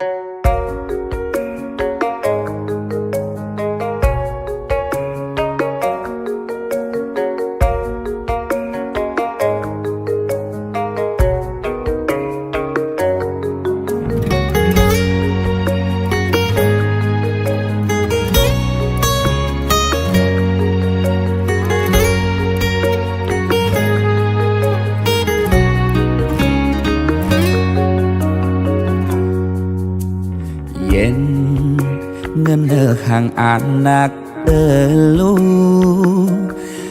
Yen ngenehang anak telu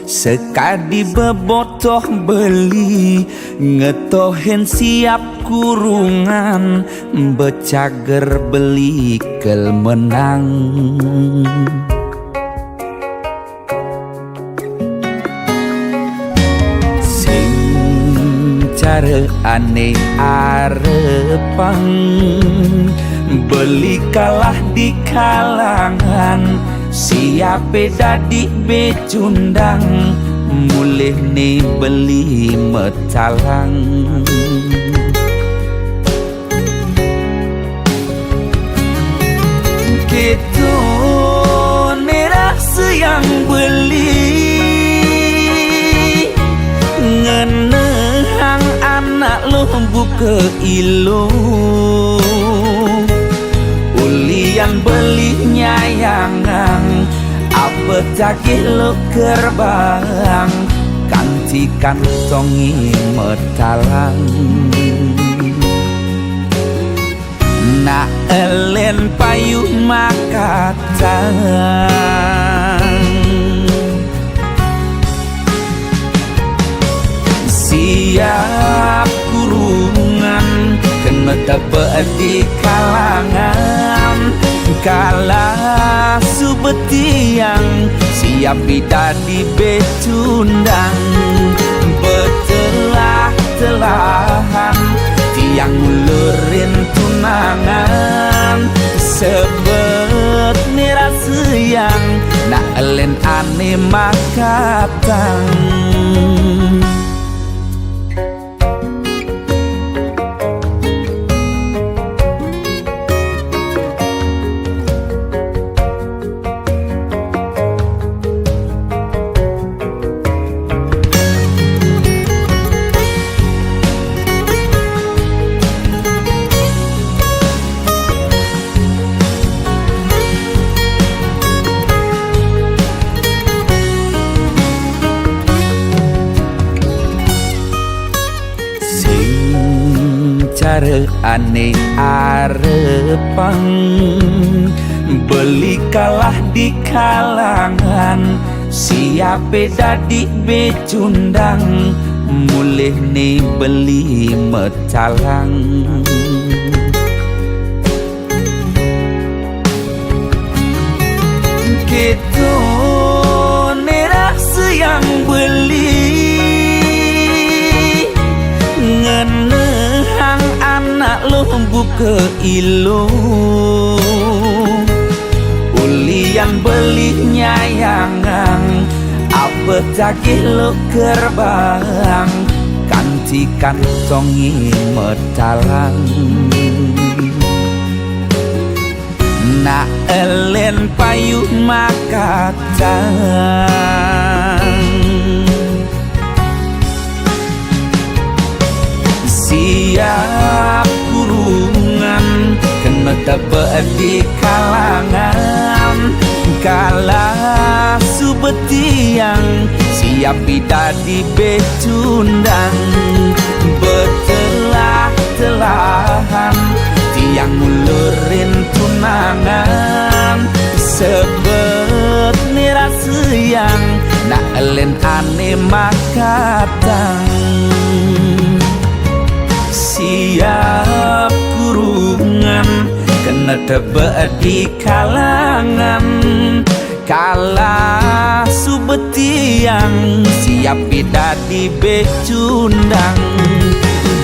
sekadi bebotoh beli ngetohen siap kurungan becager beli kel menang sing cara aneh arepang beli kalah di kalangan siape dadi becundang mulih nih beli metalang gitu nerasa yang beli ngenehang anak lo buka ilu ulian beli nyayangan apa cakih lo kerbang kanti kantongi metalang na elen payuh makatang siap kurungan kena tebak di kalangan kala subetiang siap bidadi becundang betelah-telahan tiang ulurin tunangan sebet nirasa yang nak elen ane makatang cara aneh arepang beli kalah di kalangan siape dadi becundang mulih nih beli metalang gitu nerasa yang beli ngenehang anak lo buka ilu ulian beli nyayangan apa cakih lo kerbang kanti kantongi metalang na elen payuh makatang siap kurungan kena tebak di kalangan kala subetiang siap bidadi becundang betelah-telahan tiang ulurin tunangan sebet nirasa yang nak elen ane makatang siap kurungan kena tebak di kalangan kala subetiang siap bidadi becundang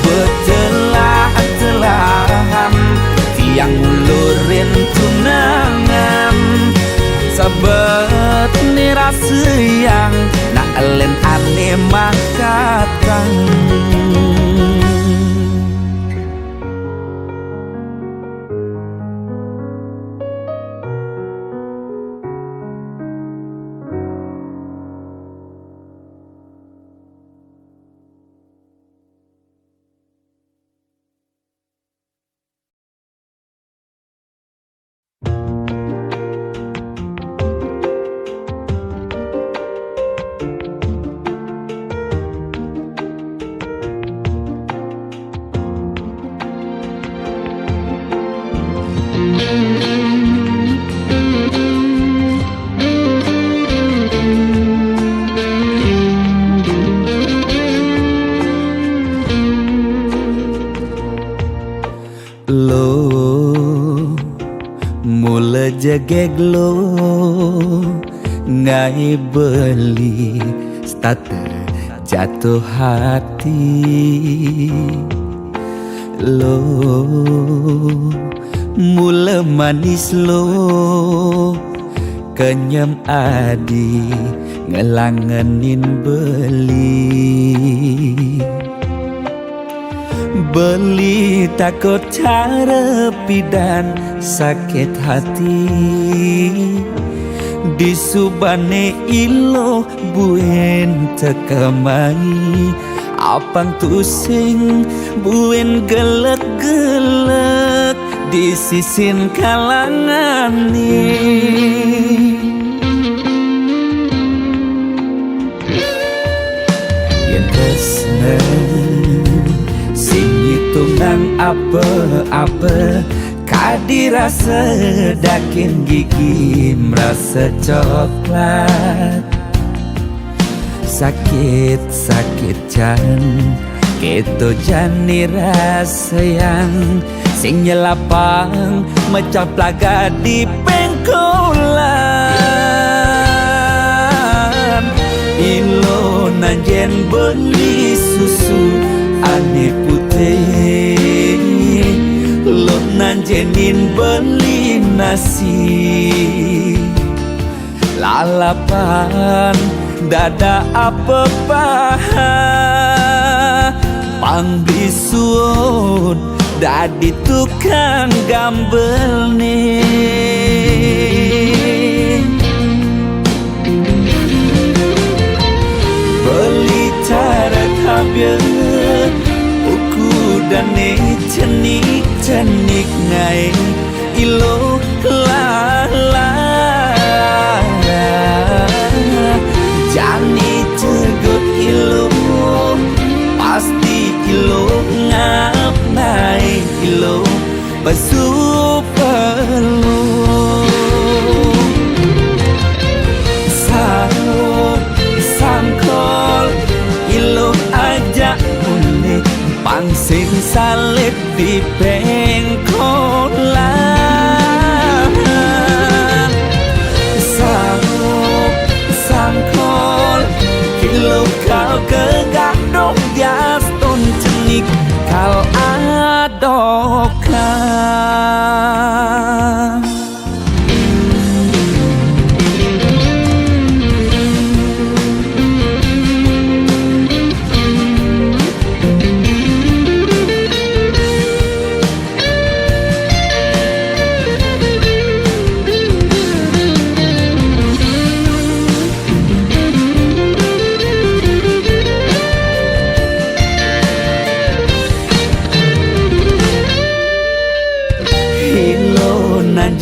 betelah-telahan tiang ulurin tunangan sebet nirasa yang nak elen ane makatang mula jegeglo ngai beli starter jatuh hati lo mula manis lo kenyam adi ngelangenin beli takut cara pidan sakit hati disubane ilo buen tekamai apang tusing buen gelek-gelek di sisin kalangan nih yang kesna sing hitungan apa-apa kadi rasa dakin gigi merasa coklat sakit jan keto jani rasa yang sing nyelapang mecah plaga di pengkolan ilo nanjen beli susu ane putih lo nanjenin beli nasi lalapan dada apa paha pangbisuun dadi tukang gambel nih beli cara kabel dane cenik ngai ilo lala jani cegot ilo pasti ilo ngap nai ilo basu perlu sangkol ilo ajak unik pangsing salib di pengkolan sangkol kilo kau kegandong dias ton cenik kal adokan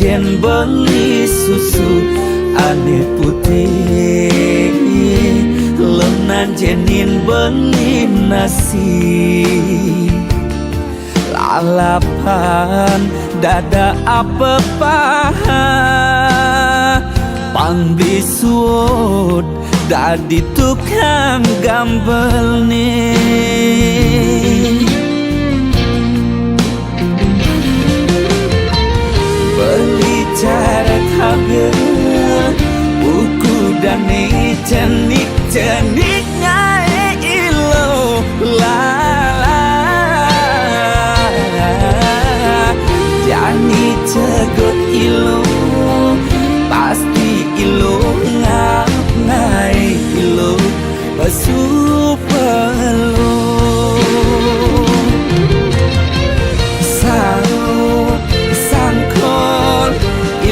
jen beli susu ane putih lenan jenin beli nasi lalapan dada apa paha pangbisuut dadi tukang gambel nih cara kabel buku dane cenik ngai ilo lala jani cegot ilo pasti ilo ngap ngai ilo basu perlu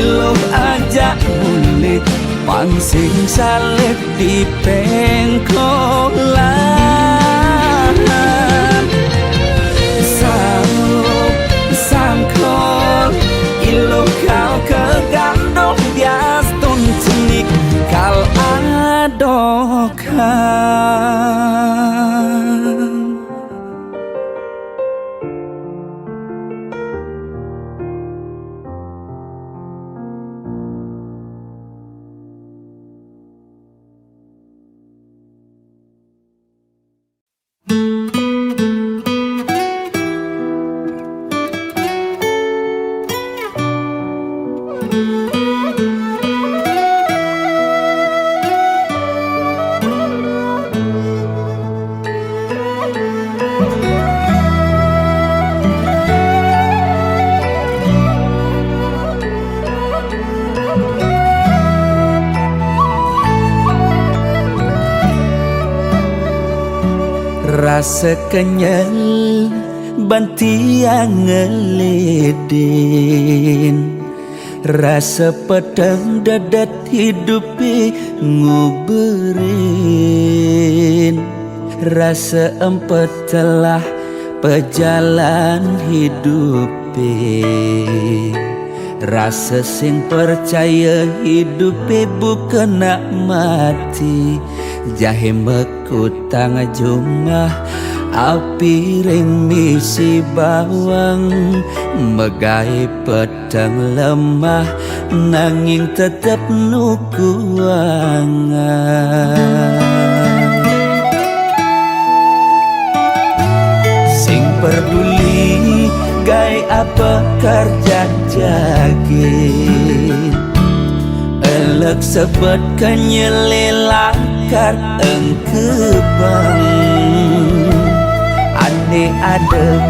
ilo ajak ulit pangsing salib di pengkolan sangkol ilo kau kegandong dias ton cenik kal adokan rasa kenyal bantiang ngeleden, rasa pedang dadat hidupi nguberin, rasa empat telah pejalan hidupi, rasa sing percaya hidupi bukan nak mati, jahe mekutang jumah api ring misi bawang, megai pedang lemah nanging tetap nukuangan. Sing peduli gai apa kerja jagin, elek sebut kenyelelakar engkebang, ane adem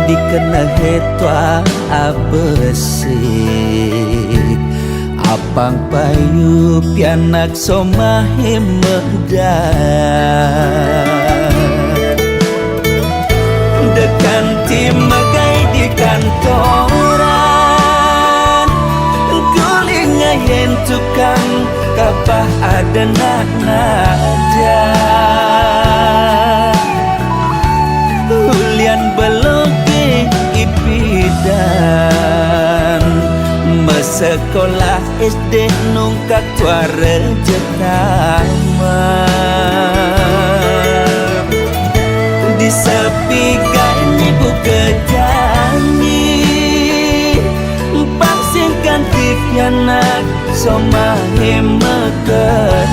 dikena hetwa abesik, apang payu pianak somahe medan, dekan tim megai di kantoran, guling ngayen tukang kapah ada nak nada, hulian beloge ipidan, mesekolah SD nungkak tuare jetama, di sepi gani buka jani, paksin ganti pianak somahe mekentan,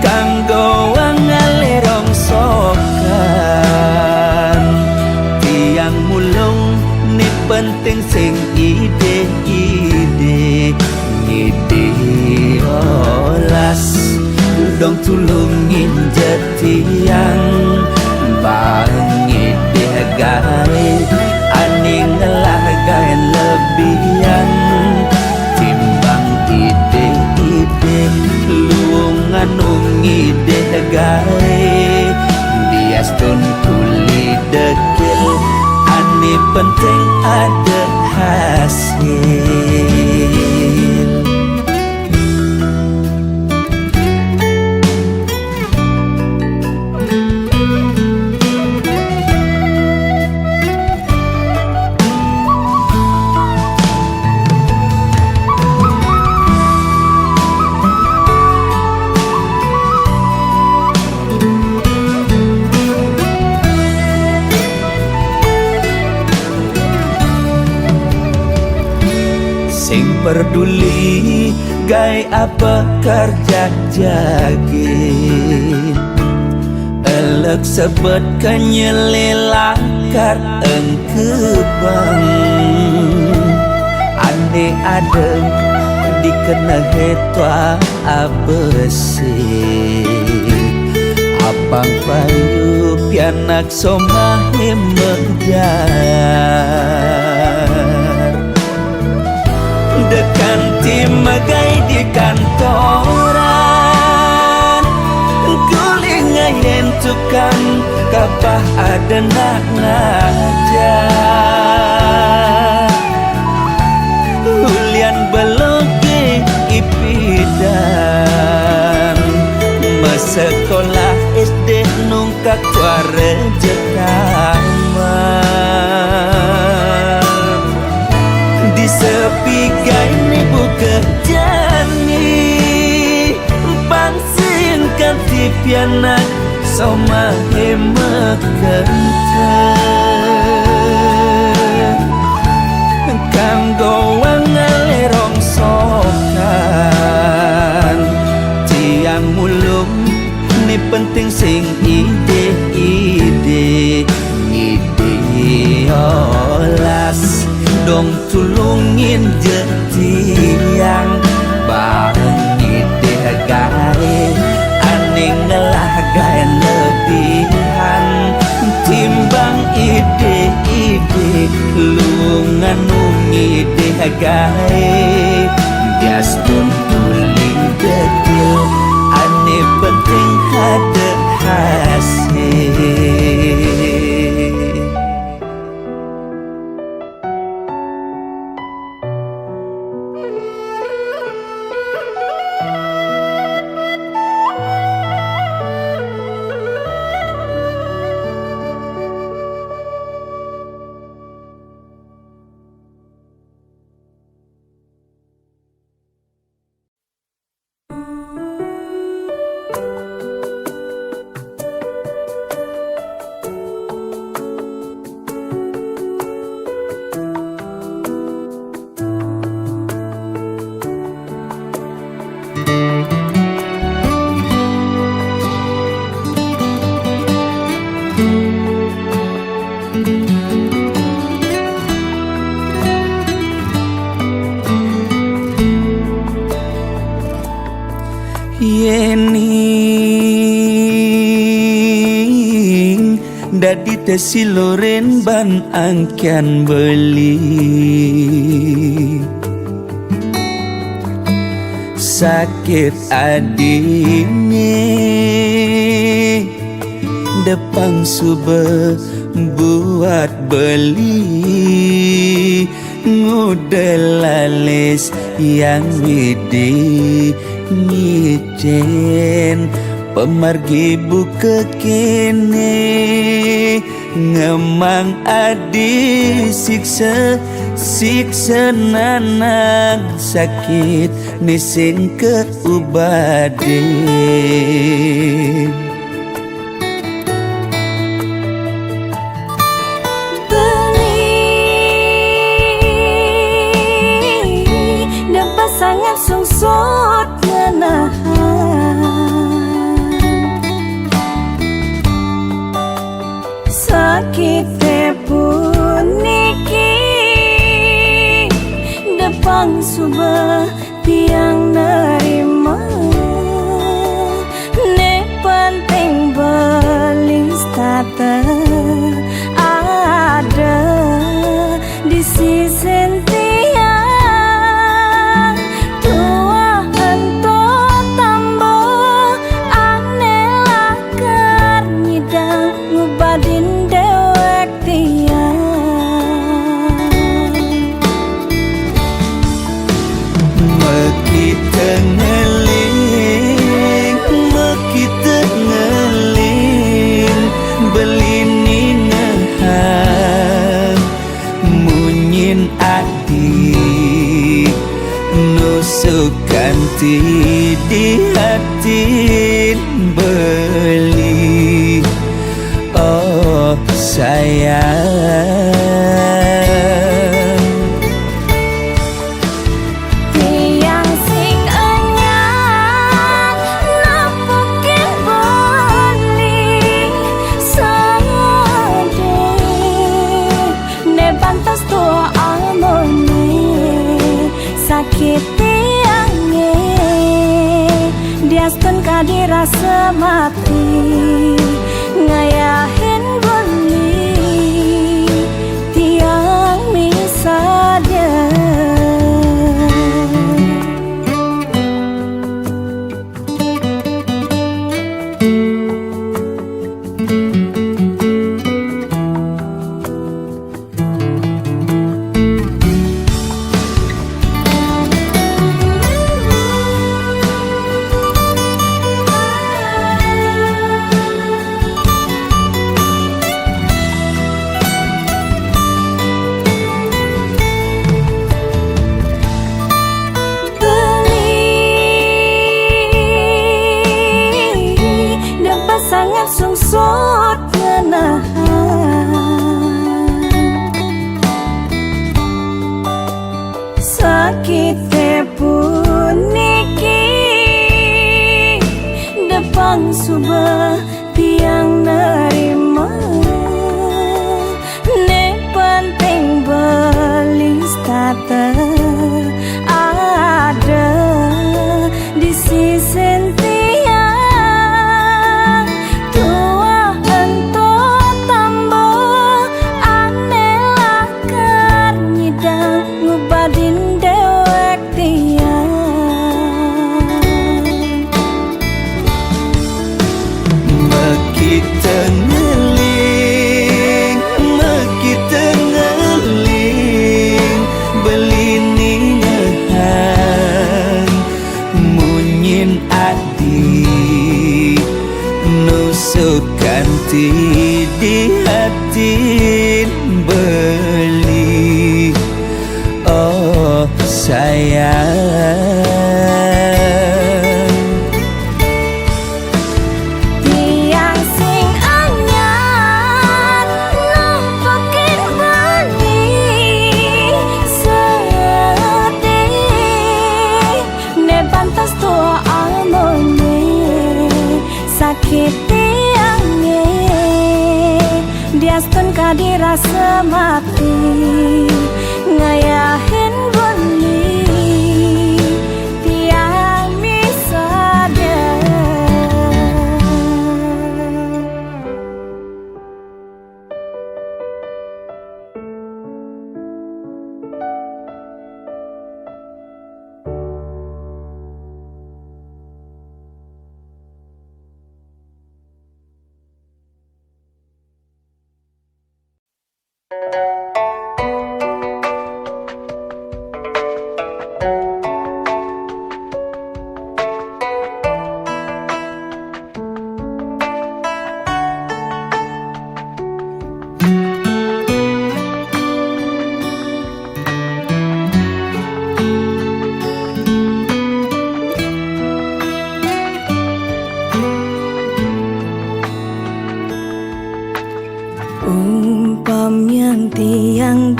kanggo wangalerong sokan, tiang mulung ni penting sing ide-ide olas, dong tulungin jetiang bangi degai, aning ngelagain lebihan timbang ide-ide luungan ungi degai, bias tun tuli dekil, ani penting ada hasil. Sing peduli gai apa kerja jagin, elek sebut kenyelelakar engkebang, ane adem dikena hetwa abesik, apang payu pianak somahe medar, dekan tim megai di kantoran, guling ngayen tukang kapah ada nak ngajar, hulian beloge ipidan, mesekolah SD nungkak tuare jetama, di sepi gaini buka jani, bangsin ganti pianak somahe mekentan, kanggo wangalerong sokan, tiang mulung ni penting sing ide-ide olas, dong tulungin jetiang bangi degai, aning ngelagain lebihan timbang ide-ide lungan nungi degai, bias tun tuling dekil, ane penting terhasil. Yening dadi tesi loren ban angkian beli sakit adine depang sube buat beli ngudelalis yang widi ngicen pemargi buka kene ngemang adi siksa siksa nanang sakit nising keubaden sangat sungsut menahan sakit puniki depang subah tiang nerima ne penting belis tata ada di sisi ganti di hati beli oh sayang tiang sing anyang napukin beli sade ne pantas tua amone sakit Diastun kadi rasa mati ngayahin beli tiang misalnya sangat sungsut menahan sakit puniki depang subah tiang nerima ne penting belis tata ada di sisi beli. Oh sayang, tiang sing anyar nampakin beli sedih ne pantas tua almone sakit tiangnya diastun kadirasa mati ngayahin beli tiang misada. Umpam yang tiang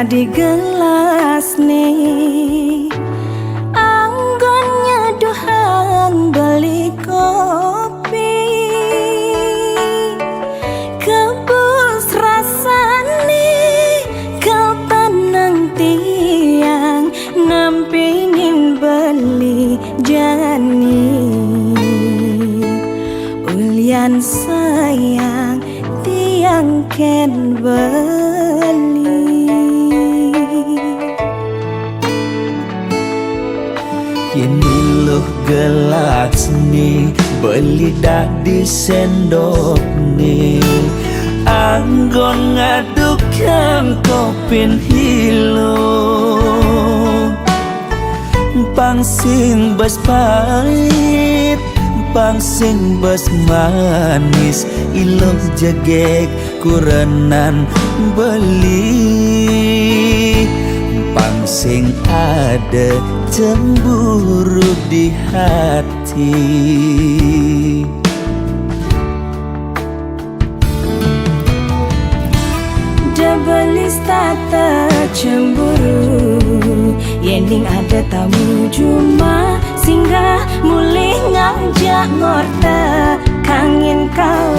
di gelas nih anggonnya dohang beli kopi kebus rasane kau tenang tiang nampingin beli jani ulian sayang tiang ken beli. Kini loh gelas nih beli dah di sendok nih anggon ngadukkan kopin hilo pangsing bas pahit pangsing bas manis iloh jagek kurenan beli pangsing ada cemburu di hati. Debelis tata cemburu Yending ada tamu cuma singgah mulih ngajak ngorta kangin kau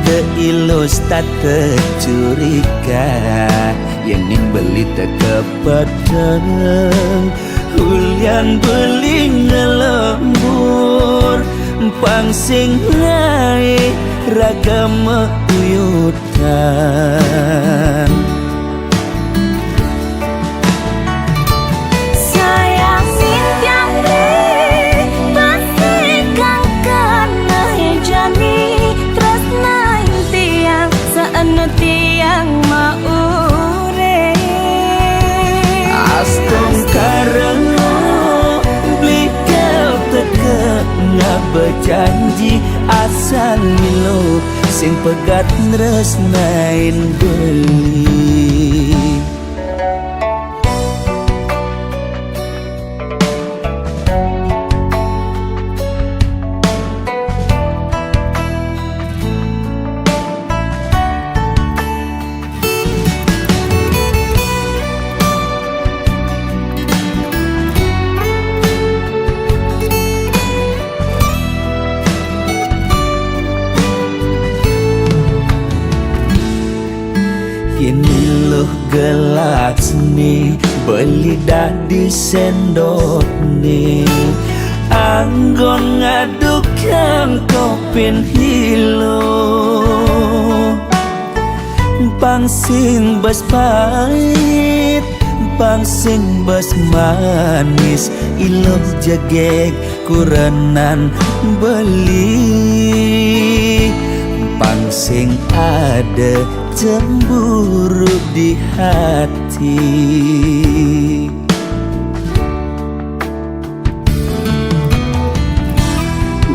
De ilus tata curiga Yending beli tekepedeng Hulian beli ngelembur pangsing naik ragam uyutan sayang tiang deh pasti kang kena jani tresna tiang saena tiang maure astung karena beli kau teka ngabejanji asal milo sing pegat nresnain beli. Kini loh gelas nih beli dah di sendok nih anggon ngadukkan kopin hilo pangsing bas pahit pangsing bas manis iloh jagek kurenan beli pangsing ada cemburu di hati.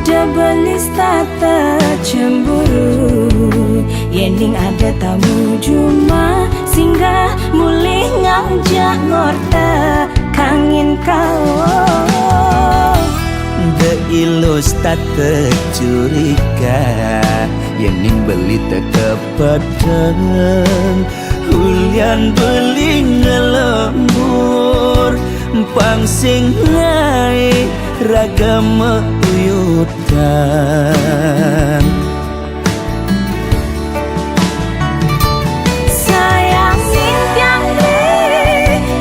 Debelis tata cemburu Yening ada tamu cuma singgah mulih ngajak ngorte kangin kau. The ilus tak tercuriga, Yening beli terkepadang, Hulian beli ngelembur, Pangsing ngai ragam uyutan. Sayang simpiang di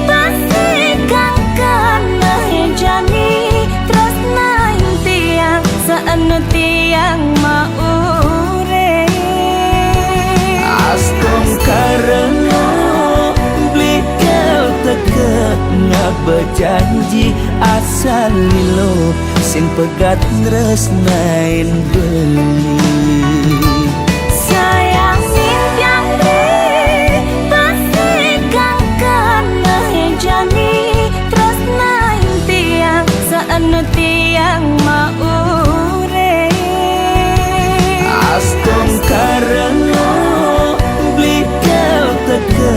pasti kang kena jani, terus naik tiang seanu tiang maure. Astom karena beliau teka nak berjanji asal lilo sing pegat nresnain beli. Sayang simpiang di pasti kang kena jani, terus naik tiang seanu tiang maure. Astom karena beliau teka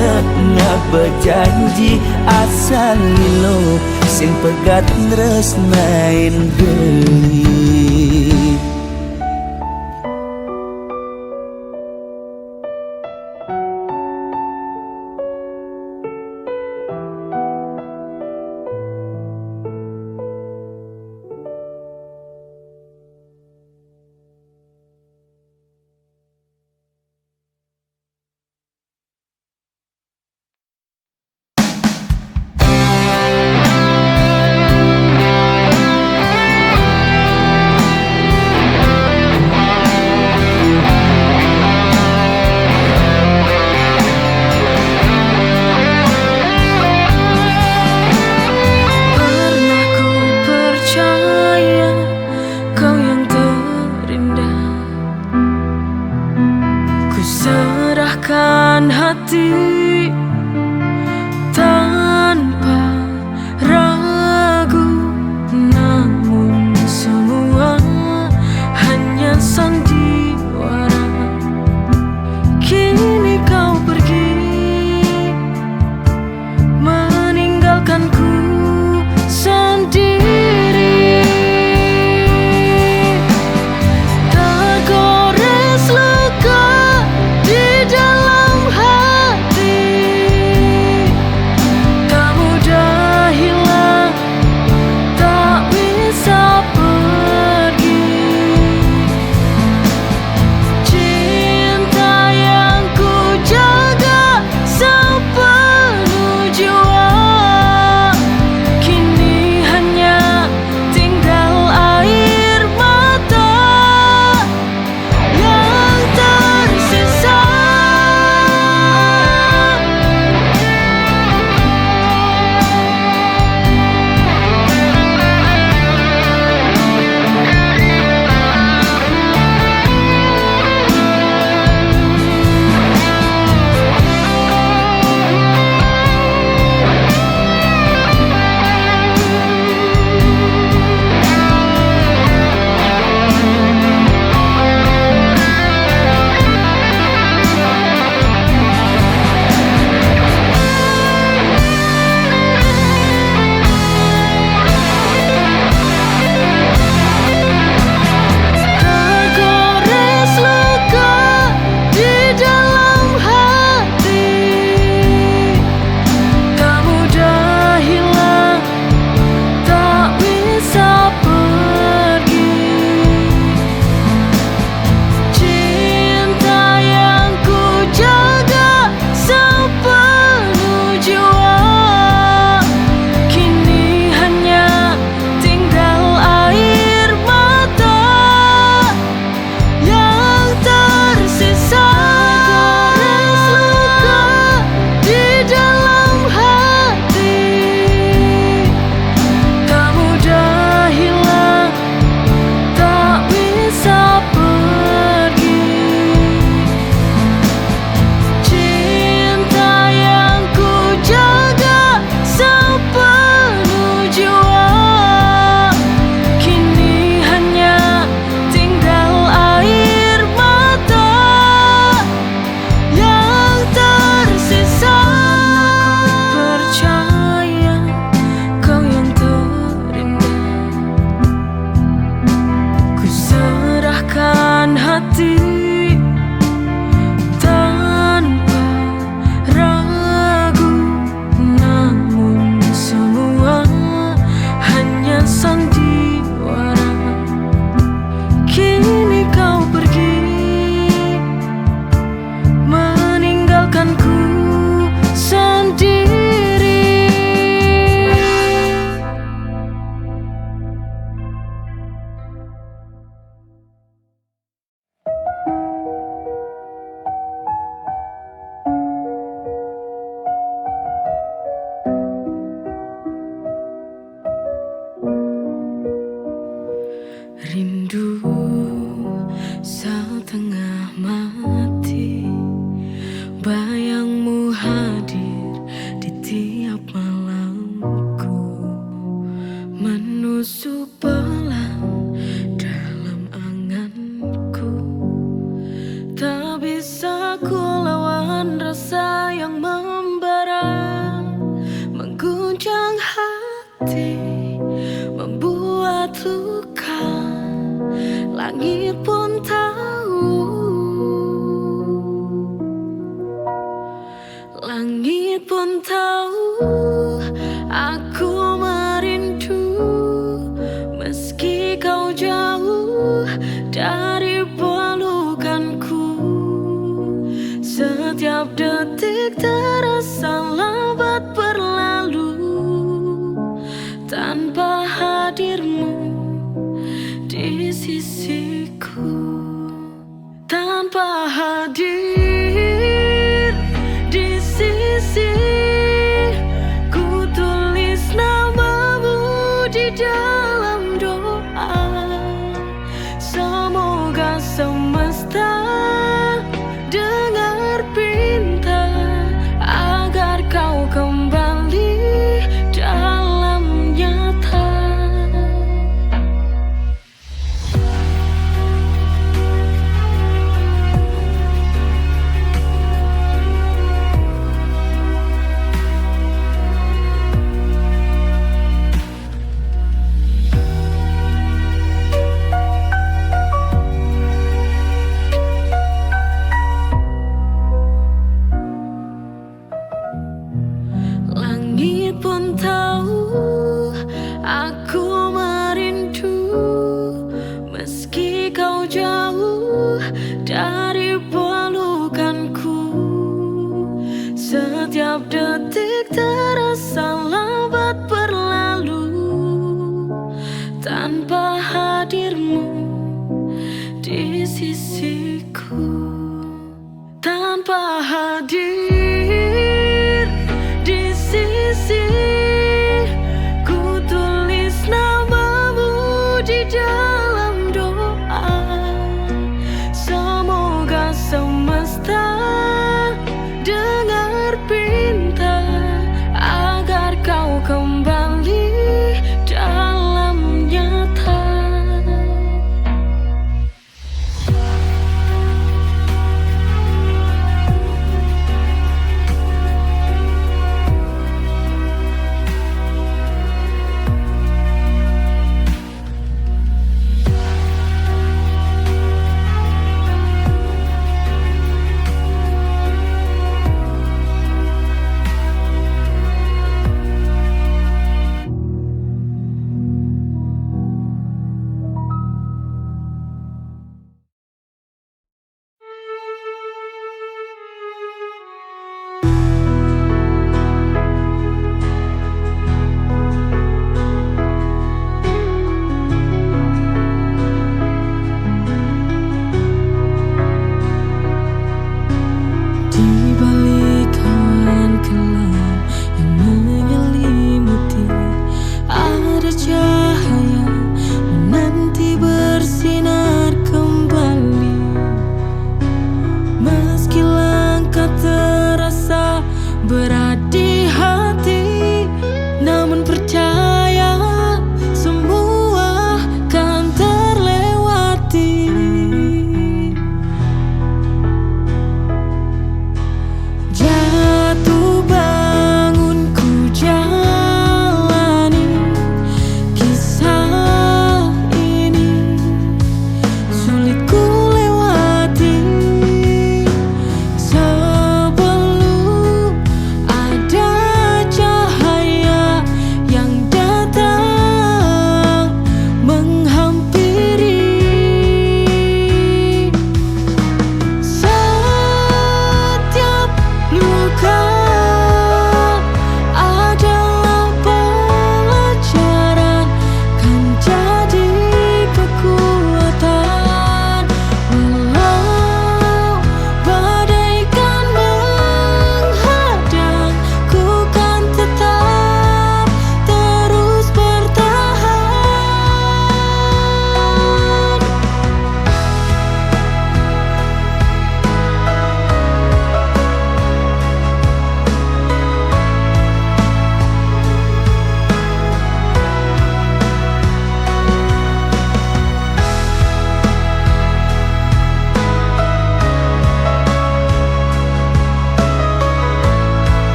nak berjanji asal lilo sing pegat nresnain beli. Pernah ku percaya kau yang terindah, ku serahkan hati tanpa ragu, namun semua hanya sandiwara. Kini kau pergi meninggalkanku sendiri, tergores luka di dalam hati. Langit pun tahu, langit pun tahu aku merindu. Meski kau jauh dari pelukanku, setiap detik terasa lambat berlalu tanpa hadirmu di sisiku. Tanpa hadir di sisi, ku tulis namamu di dalam doa. Semoga semesta dengar pinta agar kau kembali dalam nyata. Langit pun tahu aku merindu. Meski kau jauh dari pelukanku, setiap detik terasa lambat berlalu tanpa hadirmu di sisiku. Tanpa hadir di sisi, ku tulis namamu di dalam doa. Semoga semesta dengar pinta agar kau kembali dalam nyata.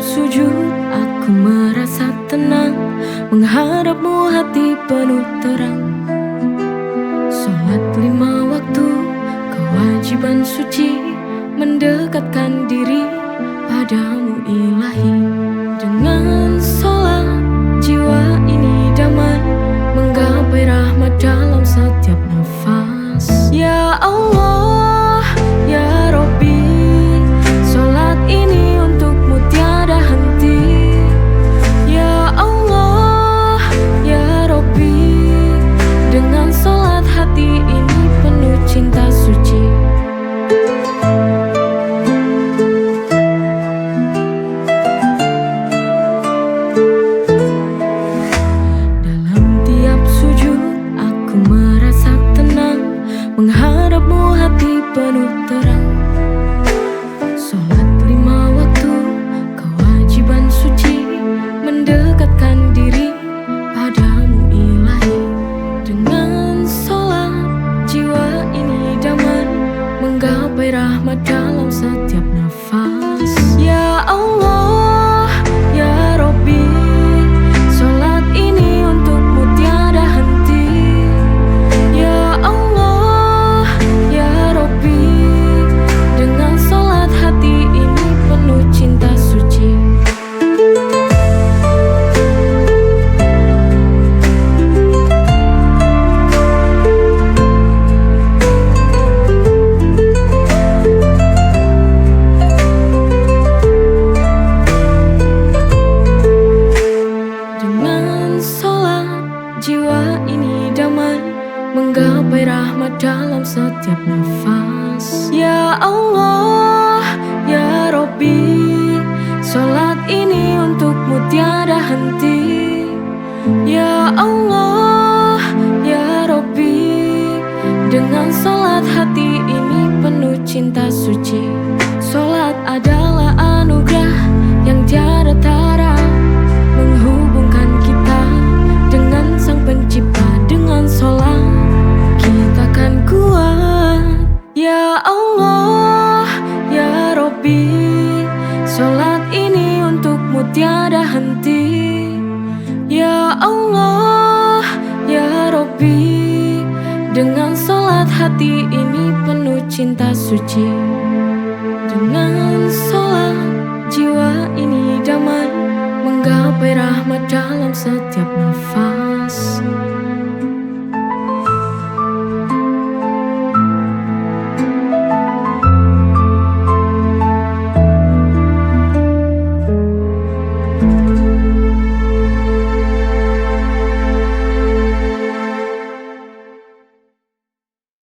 sujud aku merasa tenang, menghadapmu hati penuh terang. Sholat 5 waktu, kewajiban suci, mendekatkan diri padamu ilahi. Dengan sholat jiwa ini damai, menggapai rahmat dalam setiap nafas. Ya Allah, ya Rabbi, sholat ini untukmu tiada henti. Ya Allah, ya Rabbi, dengan sholat hati ini penuh cinta suci. Menghadapmu hati penuh terang. Sholat 5 waktu, kewajiban suci, mendekatkan diri padamu ilahi. Dengan sholat jiwa ini damai, menggapai rahmat dalam setiap nafas. Ya Allah, ya Rabbi, sholat ini untukmu tiada henti. Ya Allah, ya Rabbi, dengan sholat hati ini penuh cinta suci. Dengan sholat jiwa ini damai, menggapai rahmat dalam setiap nafas. Ya Allah, ya Rabbi, sholat ini untukmu tiada henti. Ya Allah, ya Rabbi, dengan sholat hati ini penuh cinta suci. Sholat adalah anugerah yang tiada tara, menghubungkan kita dengan Sang Pencipta. Dengan sholat kita kan kuat. Ya Allah, ya Rabbi, sholat ini untukmu tiada henti. Ya Allah, ya Rabbi, dengan sholat hati ini penuh cinta suci. Dengan sholat jiwa ini damai, menggapai rahmat dalam setiap nafas.